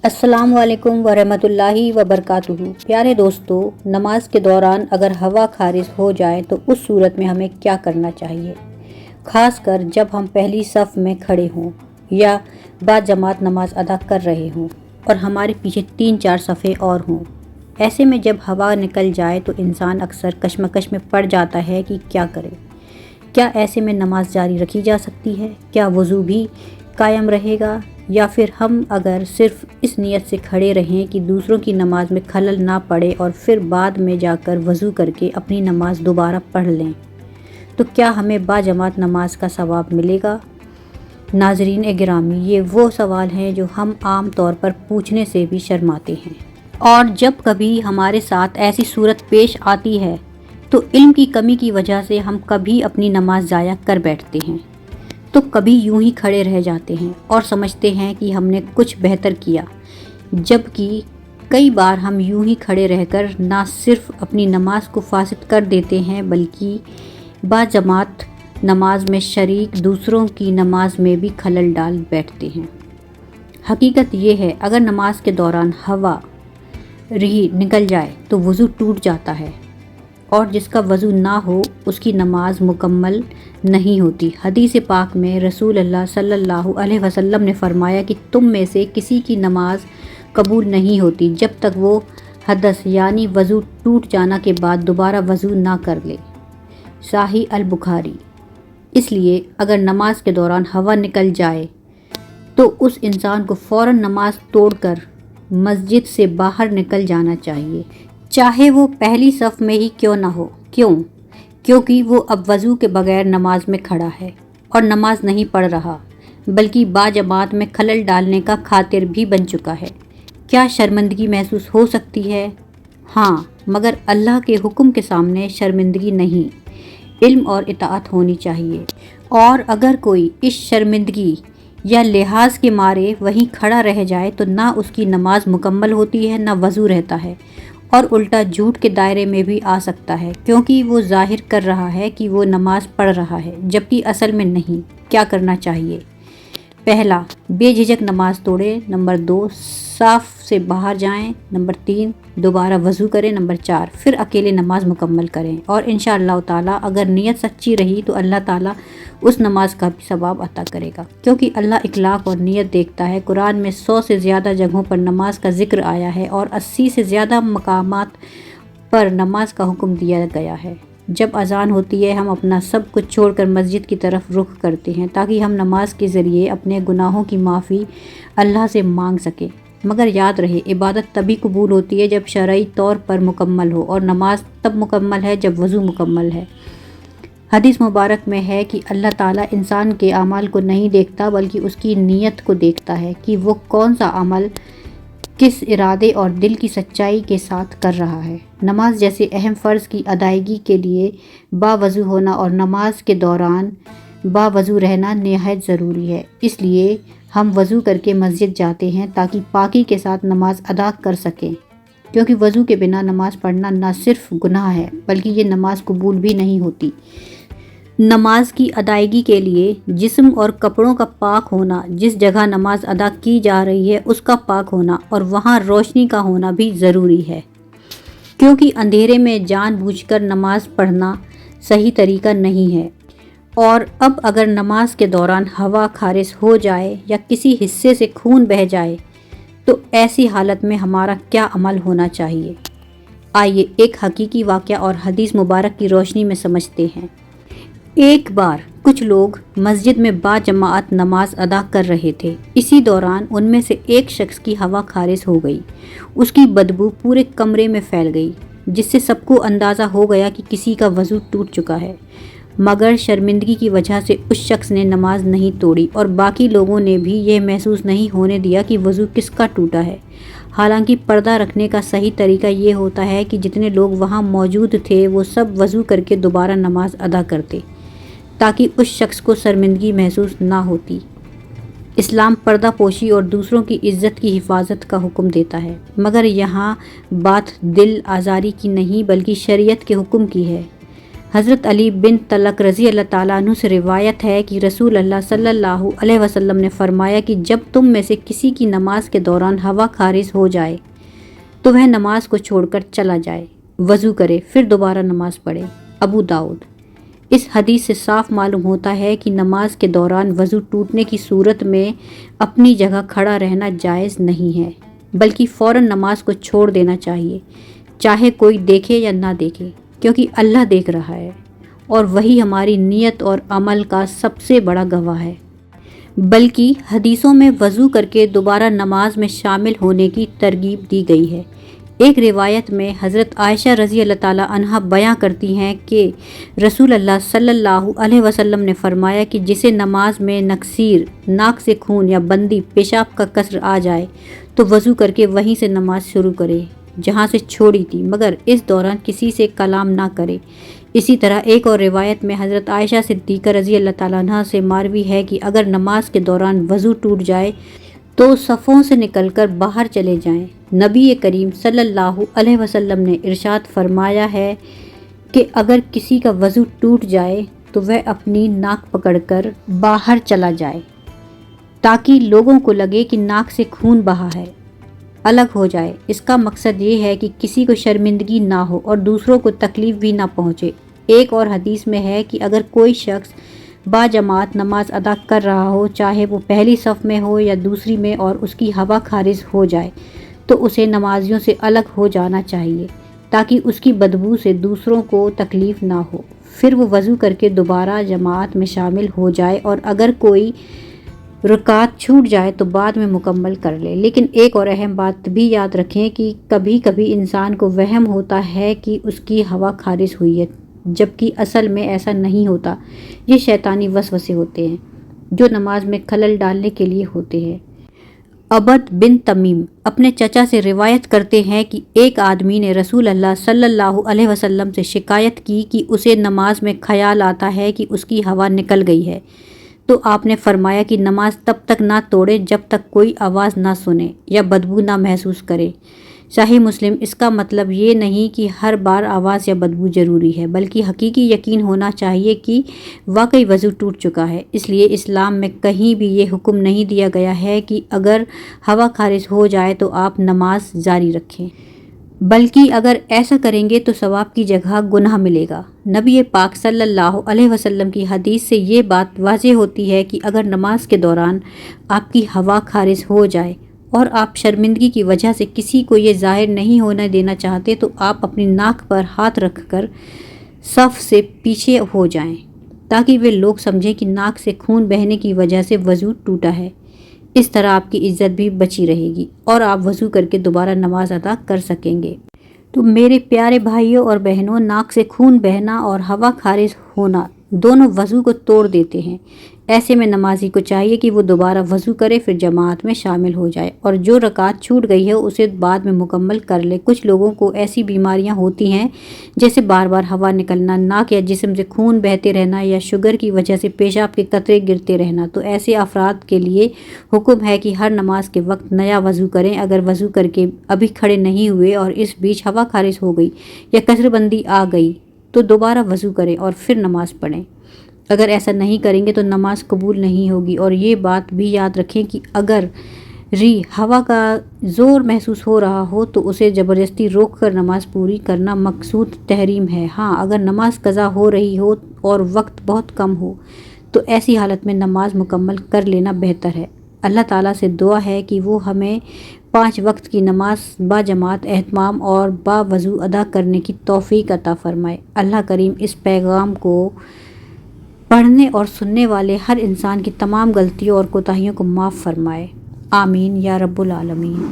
السلام علیکم ورحمۃ اللہ وبرکاتہ۔ پیارے دوستو، نماز کے دوران اگر ہوا خارج ہو جائے تو اس صورت میں ہمیں کیا کرنا چاہیے، خاص کر جب ہم پہلی صف میں کھڑے ہوں یا با جماعت نماز ادا کر رہے ہوں اور ہمارے پیچھے 3-4 صفیں اور ہوں۔ ایسے میں جب ہوا نکل جائے تو انسان اکثر کشمکش میں پڑ جاتا ہے کہ کیا کرے۔ کیا ایسے میں نماز جاری رکھی جا سکتی ہے؟ کیا وضو بھی قائم رہے گا؟ یا پھر ہم اگر صرف اس نیت سے کھڑے رہیں کہ دوسروں کی نماز میں خلل نہ پڑے اور پھر بعد میں جا کر وضو کر کے اپنی نماز دوبارہ پڑھ لیں تو کیا ہمیں با جماعت نماز کا ثواب ملے گا؟ ناظرین گرامی، یہ وہ سوال ہیں جو ہم عام طور پر پوچھنے سے بھی شرماتے ہیں، اور جب کبھی ہمارے ساتھ ایسی صورت پیش آتی ہے تو علم کی کمی کی وجہ سے ہم کبھی اپنی نماز ضائع کر بیٹھتے ہیں تو کبھی یوں ہی کھڑے رہ جاتے ہیں اور سمجھتے ہیں کہ ہم نے کچھ بہتر کیا، جبکہ کئی بار ہم یوں ہی کھڑے رہ کر نہ صرف اپنی نماز کو فاسد کر دیتے ہیں بلکہ با جماعت نماز میں شریک دوسروں کی نماز میں بھی خلل ڈال بیٹھتے ہیں۔ حقیقت یہ ہے، اگر نماز کے دوران ہوا رہی نکل جائے تو وضو ٹوٹ جاتا ہے، اور جس کا وضو نہ ہو اس کی نماز مکمل نہیں ہوتی۔ حدیث پاک میں رسول اللہ صلی اللہ علیہ وسلم نے فرمایا کہ تم میں سے کسی کی نماز قبول نہیں ہوتی جب تک وہ حدث یعنی وضو ٹوٹ جانا کے بعد دوبارہ وضو نہ کر لے۔ صحیح البخاری۔ اس لیے اگر نماز کے دوران ہوا نکل جائے تو اس انسان کو فوراً نماز توڑ کر مسجد سے باہر نکل جانا چاہیے، چاہے وہ پہلی صف میں ہی کیوں نہ ہو۔ کیونکہ وہ اب وضو کے بغیر نماز میں کھڑا ہے اور نماز نہیں پڑھ رہا بلکہ با جماعت میں خلل ڈالنے کا خاطر بھی بن چکا ہے۔ کیا شرمندگی محسوس ہو سکتی ہے؟ ہاں، مگر اللہ کے حکم کے سامنے شرمندگی نہیں، علم اور اطاعت ہونی چاہیے، اور اگر کوئی اس شرمندگی یا لحاظ کے مارے وہیں کھڑا رہ جائے تو نہ اس کی نماز مکمل ہوتی ہے نہ وضو رہتا ہے، اور الٹا جھوٹ کے دائرے میں بھی آ سکتا ہے، کیونکہ وہ ظاہر کر رہا ہے کہ وہ نماز پڑھ رہا ہے جبکہ اصل میں نہیں۔ کیا کرنا چاہیے؟ پہلا، بے جھجک نماز توڑے۔ نمبر 2، صاف سے باہر جائیں۔ نمبر 3، دوبارہ وضو کریں۔ نمبر 4، پھر اکیلے نماز مکمل کریں، اور انشاءاللہ تعالیٰ اگر نیت سچی رہی تو اللہ تعالیٰ اس نماز کا بھی ثواب عطا کرے گا، کیونکہ اللہ اخلاق اور نیت دیکھتا ہے۔ قرآن میں 100 سے زیادہ جگہوں پر نماز کا ذکر آیا ہے اور 80 سے زیادہ مقامات پر نماز کا حکم دیا گیا ہے۔ جب اذان ہوتی ہے ہم اپنا سب کچھ چھوڑ کر مسجد کی طرف رخ کرتے ہیں تاکہ ہم نماز کے ذریعے اپنے گناہوں کی معافی اللہ سے مانگ سکیں، مگر یاد رہے عبادت تبھی قبول ہوتی ہے جب شرعی طور پر مکمل ہو، اور نماز تب مکمل ہے جب وضو مکمل ہے۔ حدیث مبارک میں ہے کہ اللہ تعالیٰ انسان کے اعمال کو نہیں دیکھتا بلکہ اس کی نیت کو دیکھتا ہے کہ وہ کون سا عمل کس ارادے اور دل کی سچائی کے ساتھ کر رہا ہے۔ نماز جیسے اہم فرض کی ادائیگی کے لیے باوضو ہونا اور نماز کے دوران باوضو رہنا نہایت ضروری ہے۔ اس لیے ہم وضو کر کے مسجد جاتے ہیں تاکہ پاکی کے ساتھ نماز ادا کر سکیں، کیونکہ وضو کے بنا نماز پڑھنا نہ صرف گناہ ہے بلکہ یہ نماز قبول بھی نہیں ہوتی۔ نماز کی ادائیگی کے لیے جسم اور کپڑوں کا پاک ہونا، جس جگہ نماز ادا کی جا رہی ہے اس کا پاک ہونا اور وہاں روشنی کا ہونا بھی ضروری ہے، کیونکہ اندھیرے میں جان بوجھ کر نماز پڑھنا صحیح طریقہ نہیں ہے۔ اور اب اگر نماز کے دوران ہوا خارج ہو جائے یا کسی حصے سے خون بہہ جائے تو ایسی حالت میں ہمارا کیا عمل ہونا چاہیے؟ آئیے ایک حقیقی واقعہ اور حدیث مبارک کی روشنی میں سمجھتے ہیں۔ ایک بار کچھ لوگ مسجد میں با جماعت نماز ادا کر رہے تھے۔ اسی دوران ان میں سے ایک شخص کی ہوا خارج ہو گئی۔ اس کی بدبو پورے کمرے میں پھیل گئی، جس سے سب کو اندازہ ہو گیا کہ کسی کا وضو ٹوٹ چکا ہے، مگر شرمندگی کی وجہ سے اس شخص نے نماز نہیں توڑی اور باقی لوگوں نے بھی یہ محسوس نہیں ہونے دیا کہ وضو کس کا ٹوٹا ہے۔ حالانکہ پردہ رکھنے کا صحیح طریقہ یہ ہوتا ہے کہ جتنے لوگ وہاں موجود تھے وہ سب وضو کر کے دوبارہ نماز ادا کرتے تاکہ اس شخص کو شرمندگی محسوس نہ ہوتی۔ اسلام پردہ پوشی اور دوسروں کی عزت کی حفاظت کا حکم دیتا ہے، مگر یہاں بات دل آزاری کی نہیں بلکہ شریعت کے حکم کی ہے۔ حضرت علی بن طلق رضی اللہ تعالیٰ عنہ سے روایت ہے کہ رسول اللہ صلی اللہ علیہ وسلم نے فرمایا کہ جب تم میں سے کسی کی نماز کے دوران ہوا خارج ہو جائے تو وہ نماز کو چھوڑ کر چلا جائے، وضو کرے، پھر دوبارہ نماز پڑھے۔ ابو داؤد۔ اس حدیث سے صاف معلوم ہوتا ہے کہ نماز کے دوران وضو ٹوٹنے کی صورت میں اپنی جگہ کھڑا رہنا جائز نہیں ہے، بلکہ فوراً نماز کو چھوڑ دینا چاہیے، چاہے کوئی دیکھے یا نہ دیکھے، کیونکہ اللہ دیکھ رہا ہے اور وہی ہماری نیت اور عمل کا سب سے بڑا گواہ ہے۔ بلکہ حدیثوں میں وضو کر کے دوبارہ نماز میں شامل ہونے کی ترغیب دی گئی ہے۔ ایک روایت میں حضرت عائشہ رضی اللہ تعالیٰ عنہا بیان کرتی ہیں کہ رسول اللہ صلی اللہ علیہ وسلم نے فرمایا کہ جسے نماز میں نکسیر، ناک سے خون یا بندی، پیشاب کا قصر آ جائے تو وضو کر کے وہیں سے نماز شروع کرے جہاں سے چھوڑی تھی، مگر اس دوران کسی سے کلام نہ کرے۔ اسی طرح ایک اور روایت میں حضرت عائشہ صدیقہ رضی اللہ تعالیٰ عنہا سے مروی ہے کہ اگر نماز کے دوران وضو ٹوٹ جائے تو صفوں سے نکل کر باہر چلے جائیں۔ نبی کریم صلی اللہ علیہ وسلم نے ارشاد فرمایا ہے کہ اگر کسی کا وضو ٹوٹ جائے تو وہ اپنی ناک پکڑ کر باہر چلا جائے تاکہ لوگوں کو لگے کہ ناک سے خون بہا ہے، الگ ہو جائے۔ اس کا مقصد یہ ہے کہ کسی کو شرمندگی نہ ہو اور دوسروں کو تکلیف بھی نہ پہنچے۔ ایک اور حدیث میں ہے کہ اگر کوئی شخص با جماعت نماز ادا کر رہا ہو، چاہے وہ پہلی صف میں ہو یا دوسری میں، اور اس کی ہوا خارج ہو جائے تو اسے نمازیوں سے الگ ہو جانا چاہیے تاکہ اس کی بدبو سے دوسروں کو تکلیف نہ ہو۔ پھر وہ وضو کر کے دوبارہ جماعت میں شامل ہو جائے، اور اگر کوئی رکعت چھوٹ جائے تو بعد میں مکمل کر لے۔ لیکن ایک اور اہم بات بھی یاد رکھیں کہ کبھی کبھی انسان کو وہم ہوتا ہے کہ اس کی ہوا خارج ہوئی ہے، جبکہ اصل میں ایسا نہیں ہوتا۔ یہ شیطانی وسوسے ہوتے ہیں جو نماز میں خلل ڈالنے کے لیے ہوتے ہیں۔ عبد بن تمیم اپنے چچا سے روایت کرتے ہیں کہ ایک آدمی نے رسول اللہ صلی اللہ علیہ وسلم سے شکایت کی کہ اسے نماز میں خیال آتا ہے کہ اس کی ہوا نکل گئی ہے، تو آپ نے فرمایا کہ نماز تب تک نہ توڑے جب تک کوئی آواز نہ سنے یا بدبو نہ محسوس کرے۔ صحیح مسلم۔ اس کا مطلب یہ نہیں کہ ہر بار آواز یا بدبو ضروری ہے، بلکہ حقیقی یقین ہونا چاہیے کہ واقعی وضو ٹوٹ چکا ہے۔ اس لیے اسلام میں کہیں بھی یہ حکم نہیں دیا گیا ہے کہ اگر ہوا خارج ہو جائے تو آپ نماز جاری رکھیں، بلکہ اگر ایسا کریں گے تو ثواب کی جگہ گناہ ملے گا۔ نبی پاک صلی اللہ علیہ وسلم کی حدیث سے یہ بات واضح ہوتی ہے کہ اگر نماز کے دوران آپ کی ہوا خارج ہو جائے اور آپ شرمندگی کی وجہ سے کسی کو یہ ظاہر نہیں ہونے دینا چاہتے تو آپ اپنی ناک پر ہاتھ رکھ کر صف سے پیچھے ہو جائیں تاکہ وہ لوگ سمجھیں کہ ناک سے خون بہنے کی وجہ سے وضو ٹوٹا ہے۔ اس طرح آپ کی عزت بھی بچی رہے گی اور آپ وضو کر کے دوبارہ نماز ادا کر سکیں گے۔ تو میرے پیارے بھائیوں اور بہنوں، ناک سے خون بہنا اور ہوا خارج ہونا دونوں وضو کو توڑ دیتے ہیں۔ ایسے میں نمازی کو چاہیے کہ وہ دوبارہ وضو کرے، پھر جماعت میں شامل ہو جائے اور جو رکعت چھوٹ گئی ہے اسے بعد میں مکمل کر لے۔ کچھ لوگوں کو ایسی بیماریاں ہوتی ہیں جیسے بار بار ہوا نکلنا، ناک یا جسم سے خون بہتے رہنا یا شوگر کی وجہ سے پیشاب کے قطرے گرتے رہنا، تو ایسے افراد کے لیے حکم ہے کہ ہر نماز کے وقت نیا وضو کریں۔ اگر وضو کر کے ابھی کھڑے نہیں ہوئے اور اس بیچ ہوا خارج ہو گئی یا قصر بندی آ گئی تو دوبارہ وضو کریں اور پھر نماز پڑھیں۔ اگر ایسا نہیں کریں گے تو نماز قبول نہیں ہوگی۔ اور یہ بات بھی یاد رکھیں کہ اگر ہوا کا زور محسوس ہو رہا ہو تو اسے زبردستی روک کر نماز پوری کرنا مقصود تحریم ہے۔ ہاں، اگر نماز قضا ہو رہی ہو اور وقت بہت کم ہو تو ایسی حالت میں نماز مکمل کر لینا بہتر ہے۔ اللہ تعالیٰ سے دعا ہے کہ وہ ہمیں 5 وقت کی نماز با جماعت اہتمام اور با وضو ادا کرنے کی توفیق عطا فرمائے۔ اللہ کریم اس پیغام کو پڑھنے اور سننے والے ہر انسان کی تمام غلطیوں اور کوتاہیوں کو معاف فرمائے۔ آمین یا رب العالمین۔